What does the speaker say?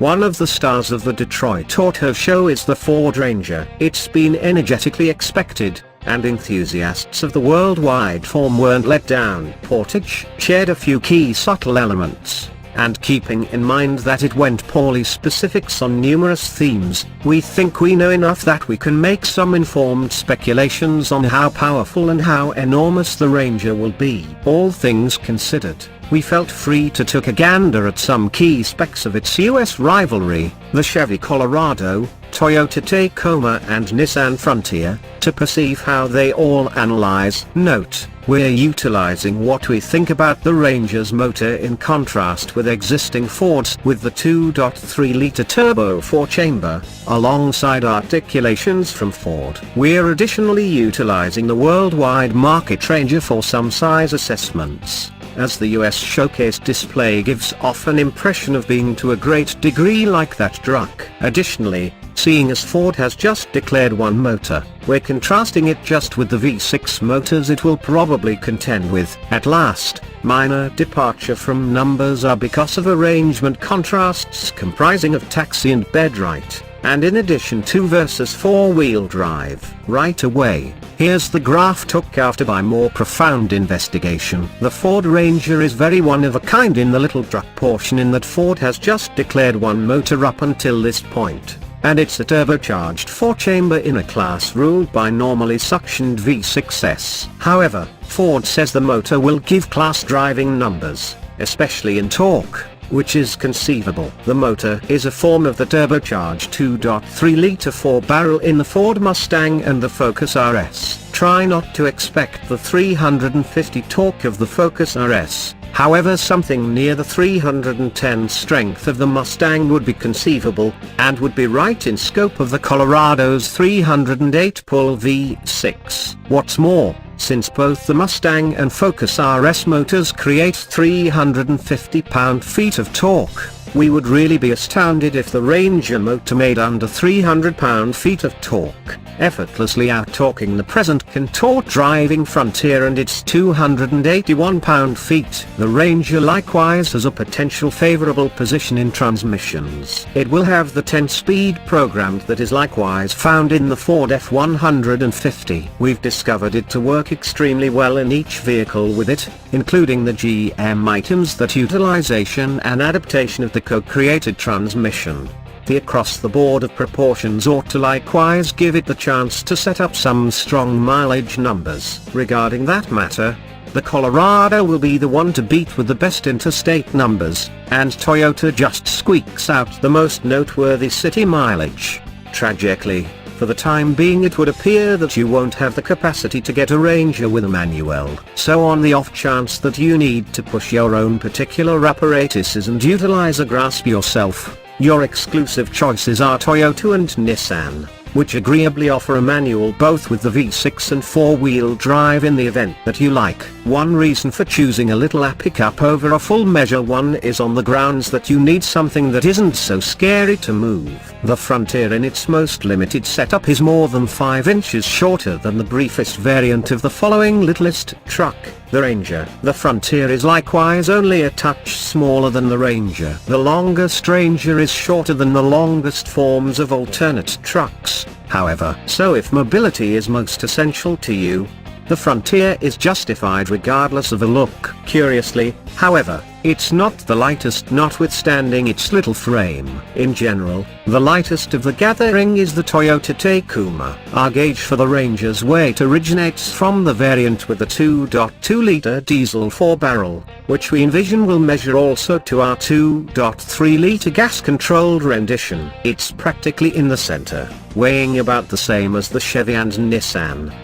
One of the stars of the Detroit Auto Show is the Ford Ranger. It's been energetically expected, and enthusiasts of the worldwide form weren't let down. Portage shared a few key subtle elements, and keeping in mind that it went poorly specifics on numerous themes, we think we know enough that we can make some informed speculations on how powerful and how enormous the Ranger will be. All things considered, we felt free to take a gander at some key specs of its US rivalry, the Chevy Colorado, Toyota Tacoma and Nissan Frontier, to perceive how they all analyze. Note, we're utilizing what we think about the Ranger's motor in contrast with existing Fords with the 2.3-liter turbo 4-chamber, alongside articulations from Ford. We're additionally utilizing the worldwide market Ranger for some size assessments, as the US showcase display gives off an impression of being to a great degree like that truck. Additionally, seeing as Ford has just declared one motor, we're contrasting it just with the V6 motors it will probably contend with. At last, minor departure from numbers are because of arrangement contrasts comprising of taxi and bed right, and in addition 2 versus 4-wheel drive. Right away, here's the graph took after by more profound investigation. The Ford Ranger is very one of a kind in the little truck portion in that Ford has just declared one motor up until this point, and it's a turbocharged 4-chamber in a class ruled by normally suctioned V6s. However, Ford says the motor will give class driving numbers, especially in torque, which is conceivable. The motor is a form of the turbocharged 2.3-liter 4-barrel in the Ford Mustang and the Focus RS. Try not to expect the 350 torque of the Focus RS, however something near the 310 strength of the Mustang would be conceivable, and would be right in scope of the Colorado's 308 pull V6. What's more, since both the Mustang and Focus RS motors create 350 pound-feet of torque, we would really be astounded if the Ranger motor made under 300 pound-feet of torque, effortlessly out-torquing the present contort driving Frontier and its 281 pound-feet. The Ranger likewise has a potential favorable position in transmissions. It will have the 10-speed programmed that is likewise found in the Ford F-150. We've discovered it to work extremely well in each vehicle with it, including the GM items that utilization and adaptation of the co-created transmission. The across-the-board of proportions ought to likewise give it the chance to set up some strong mileage numbers. Regarding that matter, the Colorado will be the one to beat with the best interstate numbers, and Toyota just squeaks out the most noteworthy city mileage. Tragically, for the time being it would appear that you won't have the capacity to get a Ranger with a manual. So on the off chance that you need to push your own particular apparatuses and utilize a grasp yourself, your exclusive choices are Toyota and Nissan, which agreeably offer a manual both with the V6 and 4-wheel drive in the event that you like. One reason for choosing a little pickup over a full measure one is on the grounds that you need something that isn't so scary to move. The Frontier in its most limited setup is more than 5 inches shorter than the briefest variant of the following littlest truck, the Ranger. The Frontier is likewise only a touch smaller than the Ranger. The longest Ranger is shorter than the longest forms of alternate trucks, however. So if mobility is most essential to you, the Frontier is justified regardless of the look. Curiously, however, it's not the lightest notwithstanding its little frame. In general, the lightest of the gathering is the Toyota Tacoma. Our gauge for the Ranger's weight originates from the variant with the 2.2-liter diesel 4-barrel, which we envision will measure also to our 2.3-liter gas-controlled rendition. It's practically in the center, weighing about the same as the Chevy and Nissan.